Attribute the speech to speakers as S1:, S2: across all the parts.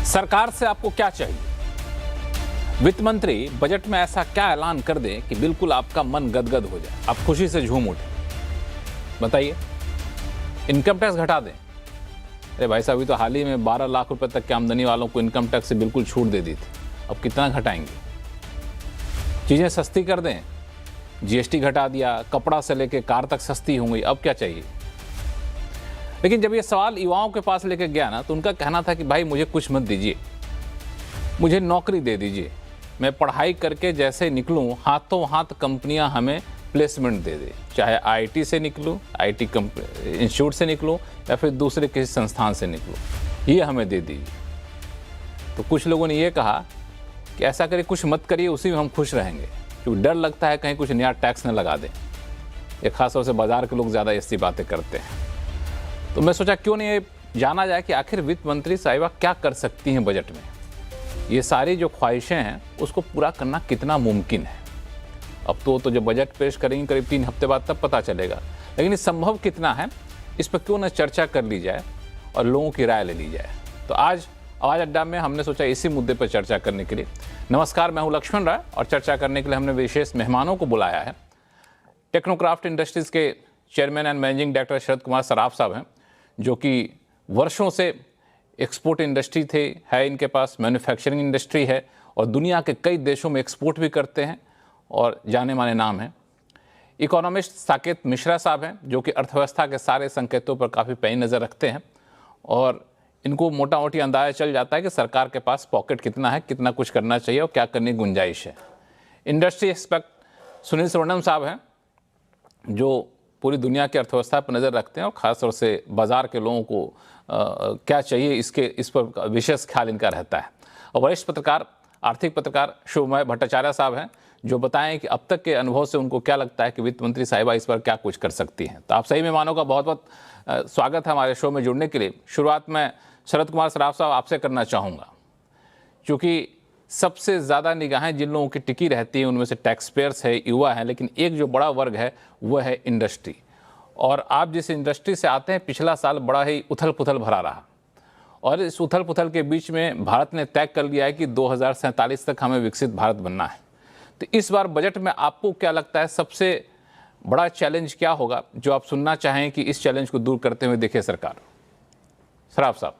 S1: सरकार से आपको क्या चाहिए? वित्त मंत्री बजट में ऐसा क्या ऐलान कर दे कि बिल्कुल आपका मन गदगद हो जाए, आप खुशी से झूम उठे? बताइए। इनकम टैक्स घटा दें। अरे भाई साहब, अभी तो हाल ही में 12 लाख रुपए तक की आमदनी वालों को इनकम टैक्स से बिल्कुल छूट दे दी थी, अब कितना घटाएंगे? चीजें सस्ती कर दें, जीएसटी घटा दिया, कपड़ा से लेके कार तक सस्ती हो गई, अब क्या चाहिए? लेकिन जब ये सवाल युवाओं के पास लेके गया ना, तो उनका कहना था कि भाई मुझे कुछ मत दीजिए, मुझे नौकरी दे दीजिए, मैं पढ़ाई करके जैसे निकलूं हाथों हाथ कंपनियां हमें प्लेसमेंट दे दे, चाहे आईटी से निकलूं, आईटी इंस्टीट्यूट से निकलूं या फिर दूसरे किसी संस्थान से निकलूं, ये हमें दे दीजिए। तो कुछ लोगों ने ये कहा कि ऐसा करिए, कुछ मत करिए, उसी में हम खुश रहेंगे, क्योंकि डर लगता है कहीं कुछ नया टैक्स न लगा दें। ये खासतौर से बाजार के लोग ज़्यादा ऐसी बातें करते हैं। तो मैं सोचा क्यों नहीं ये जाना जाए कि आखिर वित्त मंत्री साहिबा क्या कर सकती हैं बजट में। ये सारी जो ख्वाहिशें हैं उसको पूरा करना कितना मुमकिन है। अब तो जब बजट पेश करेंगे करीब 3 हफ्ते बाद, तब पता चलेगा, लेकिन ये संभव कितना है इस पर क्यों न चर्चा कर ली जाए और लोगों की राय ले ली जाए। तो आज आवाज़ अड्डा में हमने सोचा इसी मुद्दे पर चर्चा करने के लिए। नमस्कार, मैं हूं लक्ष्मण राय और चर्चा करने के लिए हमने विशेष मेहमानों को बुलाया है। टेक्नोक्राफ्ट इंडस्ट्रीज़ के chairman and managing director Sharad Kumar Saraf साहब हैं, जो कि वर्षों से एक्सपोर्ट इंडस्ट्री है इनके पास, मैन्युफैक्चरिंग इंडस्ट्री है और दुनिया के कई देशों में एक्सपोर्ट भी करते हैं और जाने माने नाम हैं। इकोनॉमिस्ट साकेत मिश्रा साहब हैं, जो कि अर्थव्यवस्था के सारे संकेतों पर काफ़ी पैनी नज़र रखते हैं और इनको मोटा मोटी अंदाजा चल जाता है कि सरकार के पास पॉकेट कितना है, कितना कुछ करना चाहिए और क्या करने की गुंजाइश है। इंडस्ट्री एक्सपर्ट सुनील सुवर्णम साहब हैं, जो पूरी दुनिया की अर्थव्यवस्था पर नज़र रखते हैं और ख़ासतौर से बाज़ार के लोगों को क्या चाहिए इस पर विशेष ख्याल इनका रहता है। और वरिष्ठ पत्रकार, आर्थिक पत्रकार शुभमय भट्टाचार्य साहब हैं, जो बताएं कि अब तक के अनुभव से उनको क्या लगता है कि वित्त मंत्री साहिबा इस पर क्या कुछ कर सकती हैं। तो आप सही मेहमानों का बहुत बहुत स्वागत है हमारे शो में जुड़ने के लिए। शुरुआत में शरद कुमार सराफ साहब आपसे करना चाहूँगा, क्योंकि सबसे ज़्यादा निगाहें जिन लोगों की टिकी रहती हैं उनमें से टैक्स पेयर्स है, युवा है, लेकिन एक जो बड़ा वर्ग है वह है इंडस्ट्री। और आप जिस इंडस्ट्री से आते हैं, पिछला साल बड़ा ही उथल पुथल भरा रहा और इस उथल पुथल के बीच में भारत ने तय कर लिया है कि 2047 तक हमें विकसित भारत बनना है। तो इस बार बजट में आपको क्या लगता है सबसे बड़ा चैलेंज क्या होगा जो आप सुनना चाहें कि इस चैलेंज को दूर करते हुए देखे सरकार? सराफ साहब।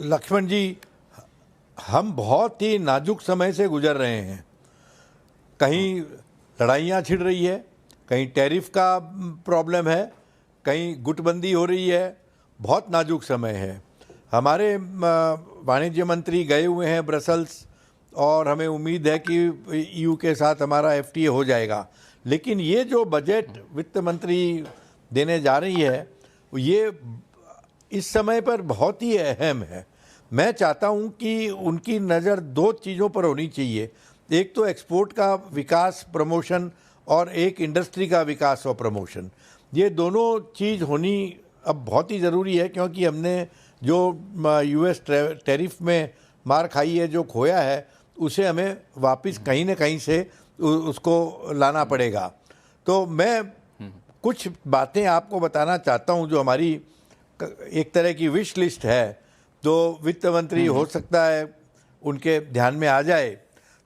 S2: लक्ष्मण जी, हम बहुत ही नाजुक समय से गुजर रहे हैं। कहीं लड़ाइयाँ छिड़ रही है, कहीं टैरिफ का प्रॉब्लम है, कहीं गुटबंदी हो रही है, बहुत नाजुक समय है। हमारे वाणिज्य मंत्री गए हुए हैं ब्रसल्स और हमें उम्मीद है कि ईयू के साथ हमारा एफटीए हो जाएगा। लेकिन ये जो बजट वित्त मंत्री देने जा रही है, ये इस समय पर बहुत ही अहम है। मैं चाहता हूं कि उनकी नज़र 2 चीज़ों पर होनी चाहिए, एक तो एक्सपोर्ट का विकास प्रमोशन और एक इंडस्ट्री का विकास और प्रमोशन। ये दोनों चीज़ होनी अब बहुत ही ज़रूरी है, क्योंकि हमने जो यूएस टैरिफ में मार खाई है, जो खोया है, उसे हमें वापस कहीं न कहीं से उसको लाना पड़ेगा। तो मैं कुछ बातें आपको बताना चाहता हूं जो हमारी एक तरह की विश लिस्ट है, जो वित्त मंत्री हो सकता है उनके ध्यान में आ जाए।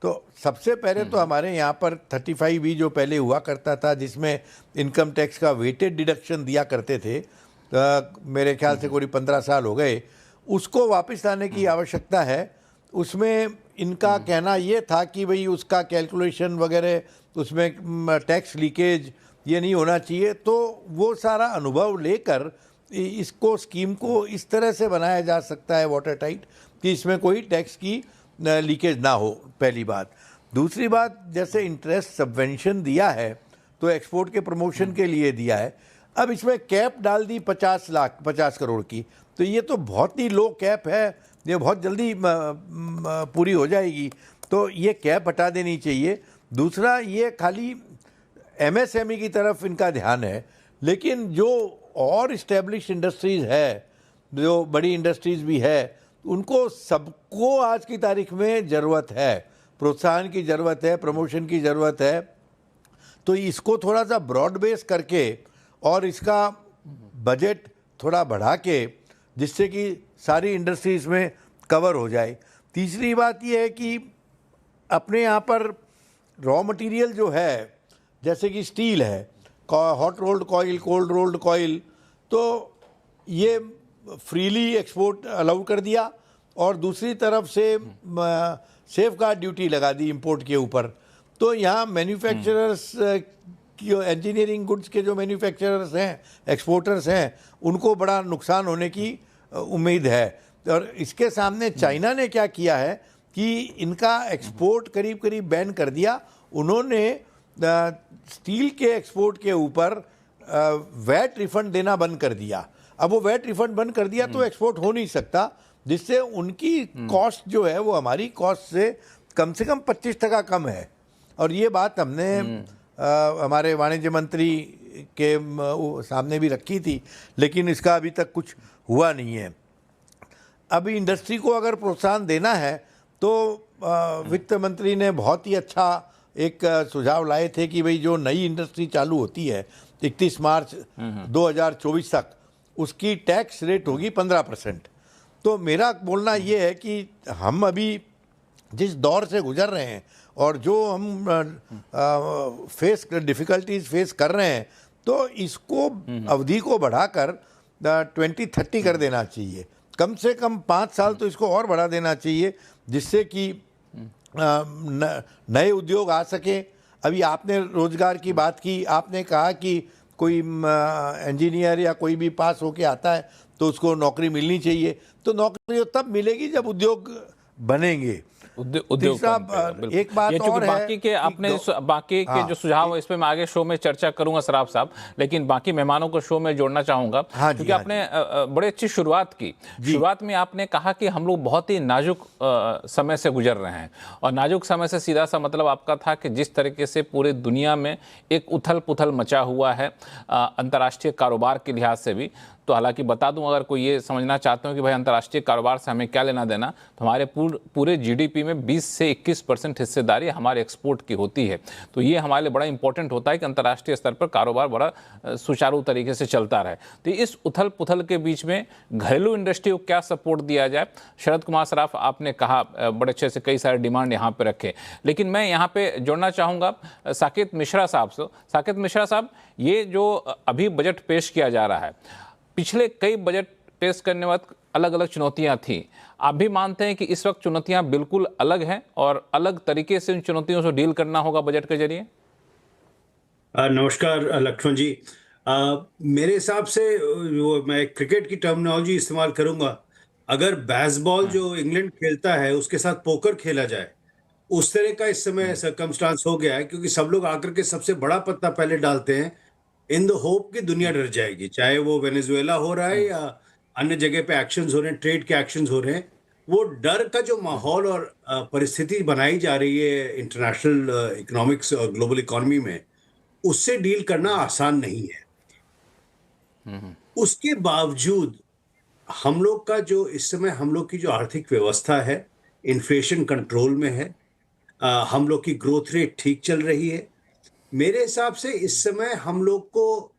S2: तो सबसे पहले तो हमारे यहाँ पर 35E जो पहले हुआ करता था, जिसमें इनकम टैक्स का वेटेड डिडक्शन दिया करते थे, मेरे ख्याल से कोई 15 साल हो गए, उसको वापस लाने की आवश्यकता है। उसमें इनका कहना ये था कि भाई उसका कैलकुलेशन वगैरह, उसमें टैक्स लीकेज ये नहीं होना चाहिए। तो वो सारा अनुभव लेकर इसको स्कीम को इस तरह से बनाया जा सकता है वाटर टाइट कि इसमें कोई टैक्स की लीकेज ना हो, पहली बात। दूसरी बात, जैसे इंटरेस्ट सबवेंशन दिया है तो एक्सपोर्ट के प्रमोशन के लिए दिया है, अब इसमें कैप डाल दी 50 करोड़ की, तो ये तो बहुत ही लो कैप है, ये बहुत जल्दी पूरी हो जाएगी, तो ये कैप हटा देनी चाहिए। दूसरा, ये खाली एमएसएमई की तरफ इनका ध्यान है, लेकिन जो और इस्टेब्लिश इंडस्ट्रीज़ है, जो बड़ी इंडस्ट्रीज़ भी है, उनको सबको आज की तारीख में ज़रूरत है, प्रोत्साहन की ज़रूरत है, प्रमोशन की ज़रूरत है। तो इसको थोड़ा सा ब्रॉड बेस करके और इसका बजट थोड़ा बढ़ा के जिससे कि सारी इंडस्ट्री इसमें कवर हो जाए। तीसरी बात यह है कि अपने यहाँ पर रॉ मटेरियल जो है, जैसे कि स्टील है, hot rolled coil, cold rolled coil, तो ये फ्रीली एक्सपोर्ट अलाउ कर दिया और दूसरी तरफ से सेफ गार्ड ड्यूटी लगा दी इंपोर्ट के ऊपर। तो यहाँ मैन्युफैक्चरर्स की, इंजीनियरिंग गुड्स के जो मैन्युफैक्चरर्स हैं, एक्सपोर्टर्स हैं, उनको बड़ा नुकसान होने की उम्मीद है। और इसके सामने चाइना ने क्या किया है कि इनका एक्सपोर्ट करीब करीब बैन कर दिया। उन्होंने स्टील के एक्सपोर्ट के ऊपर वैट रिफंड देना बंद कर दिया। अब वो वैट रिफंड बंद कर दिया तो एक्सपोर्ट हो नहीं सकता, जिससे उनकी कॉस्ट जो है वो हमारी कॉस्ट से कम 25% कम है। और ये बात हमने हमारे वाणिज्य मंत्री के सामने भी रखी थी, लेकिन इसका अभी तक कुछ हुआ नहीं है। अभी इंडस्ट्री को अगर प्रोत्साहन देना है तो वित्त मंत्री ने बहुत ही अच्छा एक सुझाव लाए थे कि भाई जो नई इंडस्ट्री चालू होती है 31 मार्च 2024 तक, उसकी टैक्स रेट होगी 15%। तो मेरा बोलना ये है कि हम अभी जिस दौर से गुजर रहे हैं और जो हम डिफ़िकल्टीज फेस कर रहे हैं, तो इसको अवधि को बढ़ाकर 2030 कर देना चाहिए। कम से कम 5 साल तो इसको और बढ़ा देना चाहिए, जिससे कि नए उद्योग आ सकें। अभी आपने रोजगार की बात की, आपने कहा कि कोई इंजीनियर या कोई भी पास होके आता है तो उसको नौकरी मिलनी चाहिए। तो नौकरी तब मिलेगी जब उद्योग बनेंगे।
S1: उद्योग
S2: एक बात
S1: ये
S2: और है,
S1: बाकी के आपने बाकी के जो सुझाव है इस पे मैं आगे शो में चर्चा करूंगा सराफ साहब, लेकिन बाकी मेहमानों को शो में जोड़ना चाहूंगा क्योंकि आपने बड़े अच्छी शुरुआत की। शुरुआत में आपने कहा कि हम लोग बहुत ही नाजुक समय से गुजर रहे हैं, और नाजुक समय से सीधा सा मतलब आपका था कि जिस तरीके से पूरे दुनिया में एक उथल पुथल मचा हुआ है अंतर्राष्ट्रीय कारोबार के लिहाज से भी। तो हालांकि बता दूं, अगर कोई ये समझना चाहते हो कि भाई अंतर्राष्ट्रीय कारोबार से हमें क्या लेना देना, तो हमारे पूरे जीडीपी में 20 से 21% हिस्सेदारी हमारे एक्सपोर्ट की होती है। तो ये हमारे लिए बड़ा इंपॉर्टेंट होता है कि अंतर्राष्ट्रीय स्तर पर कारोबार बड़ा सुचारू तरीके से चलता रहे। तो इस उथल पुथल के बीच में घरेलू इंडस्ट्री को क्या सपोर्ट दिया जाए? शरद कुमार सराफ, आपने कहा बड़े अच्छे से कई सारे डिमांड यहाँ पे रखे, लेकिन मैं यहाँ पे जोड़ना चाहूँगा साकेत मिश्रा साहब से। साकेत मिश्रा साहब, ये जो अभी बजट पेश किया जा रहा है, पिछले कई बजट पेश करने वक्त अलग अलग चुनौतियां थी। आप भी मानते हैं कि इस वक्त चुनौतियां बिल्कुल अलग हैं और अलग तरीके से उन चुनौतियों से डील करना होगा बजट के जरिए?
S3: नमस्कार लक्ष्मण जी। मेरे हिसाब से वो मैं क्रिकेट की टर्मिनोलॉजी इस्तेमाल करूंगा। अगर बेसबॉल जो इंग्लैंड खेलता है उसके साथ पोकर खेला जाए, उस तरह का इस समय सर्कमस्टांस हो गया है, क्योंकि सब लोग आकर के सबसे बड़ा पत्ता पहले डालते हैं इन द होप कि दुनिया डर जाएगी, चाहे वो वेनेजुएला हो रहा है या अन्य जगह पे एक्शंस हो रहे हैं, ट्रेड के एक्शंस हो रहे हैं। वो डर का जो माहौल और परिस्थिति बनाई जा रही है इंटरनेशनल इकोनॉमिक्स और ग्लोबल इकोनॉमी में, उससे डील करना आसान नहीं है। उसके बावजूद हम लोग का जो इस समय हम लोग की जो आर्थिक व्यवस्था है, इन्फ्लेशन कंट्रोल में है, हम लोग की ग्रोथ रेट ठीक चल रही है। मेरे हिसाब से इस समय हम लोग को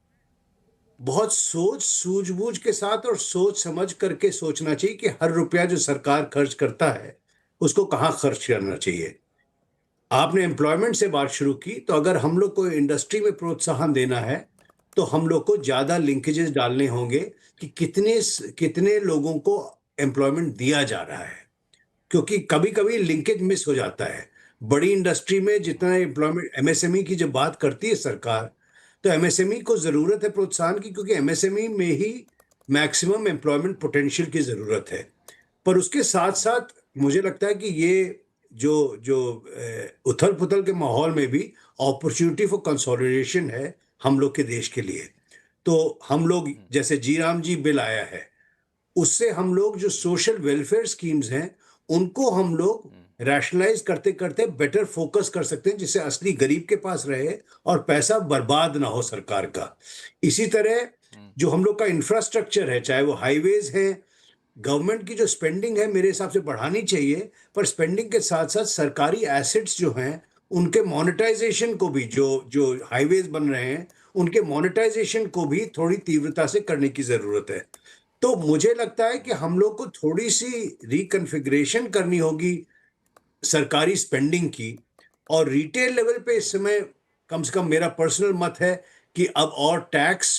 S3: बहुत सोच सूझबूझ के साथ और सोच समझ करके सोचना चाहिए कि हर रुपया जो सरकार खर्च करता है उसको कहाँ खर्च करना चाहिए। आपने एम्प्लॉयमेंट से बात शुरू की, तो अगर हम लोग को इंडस्ट्री में प्रोत्साहन देना है तो हम लोग को ज्यादा लिंकेजेस डालने होंगे कि कितने लोगों को एम्प्लॉयमेंट दिया जा रहा है, क्योंकि कभी कभी लिंकेज मिस हो जाता है। बड़ी इंडस्ट्री में जितना एम्प्लॉयमेंट, एमएसएमई की जब बात करती है सरकार, तो एमएसएमई को जरूरत है प्रोत्साहन की, क्योंकि एमएसएमई में ही मैक्सिमम एम्प्लॉयमेंट पोटेंशियल की जरूरत है। पर उसके साथ साथ मुझे लगता है कि ये जो उथल पुथल के माहौल में भी अपॉर्चुनिटी फॉर कंसोलिडेशन है हम लोग के देश के लिए। तो हम लोग जैसे जी राम जी बिल आया है, उससे हम लोग जो सोशल वेलफेयर स्कीम्स हैं उनको हम लोग रैशनलाइज करते करते बेटर फोकस कर सकते हैं, जिससे असली गरीब के पास रहे और पैसा बर्बाद ना हो सरकार का। इसी तरह जो हम लोग का इंफ्रास्ट्रक्चर है, चाहे वो हाईवेज है, गवर्नमेंट की जो स्पेंडिंग है मेरे हिसाब से बढ़ानी चाहिए, पर स्पेंडिंग के साथ साथ सरकारी एसेट्स जो हैं उनके मोनेटाइजेशन को भी, जो हाईवेज बन रहे हैं उनके मोनेटाइजेशन को भी थोड़ी तीव्रता से करने की जरूरत है। तो मुझे लगता है कि हम लोग को थोड़ी सी रिकन्फिग्रेशन करनी होगी सरकारी स्पेंडिंग की, और रिटेल लेवल पे इस समय कम से कम मेरा पर्सनल मत है कि अब और टैक्स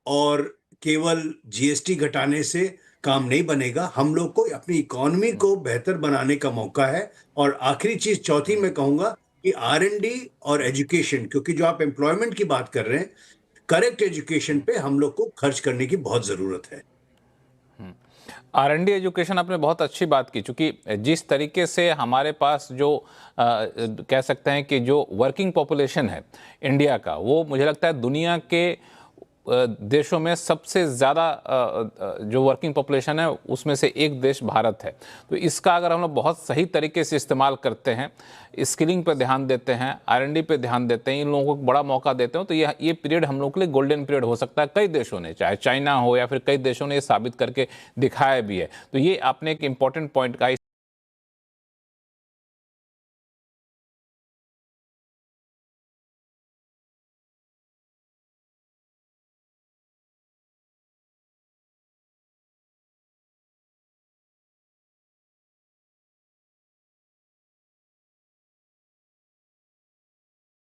S3: और केवल जीएसटी घटाने से काम नहीं बनेगा। हम लोग को अपनी इकोनॉमी को बेहतर बनाने का मौका है। और आखिरी चीज चौथी मैं कहूंगा कि R&D और एजुकेशन, क्योंकि जो आप एम्प्लॉयमेंट की बात कर रहे हैं, करेक्ट एजुकेशन पे हम लोग को खर्च करने की बहुत जरूरत है।
S1: R&D एजुकेशन आपने बहुत अच्छी बात की, चूंकि जिस तरीके से हमारे पास जो कह सकते हैं कि जो वर्किंग पॉपुलेशन है इंडिया का, वो मुझे लगता है दुनिया के देशों में सबसे ज़्यादा जो वर्किंग पॉपुलेशन है उसमें से एक देश भारत है। तो इसका अगर हम लोग बहुत सही तरीके से इस्तेमाल करते हैं, स्किलिंग पे ध्यान देते हैं, R&D पे ध्यान देते हैं, इन लोगों को बड़ा मौका देते हो, तो ये पीरियड हम लोग के लिए गोल्डन पीरियड हो सकता है। कई देशों ने, चाहे चाइना हो या फिर कई देशों ने ये साबित करके दिखाया भी है। तो ये आपने एक इम्पॉर्टेंट पॉइंट का,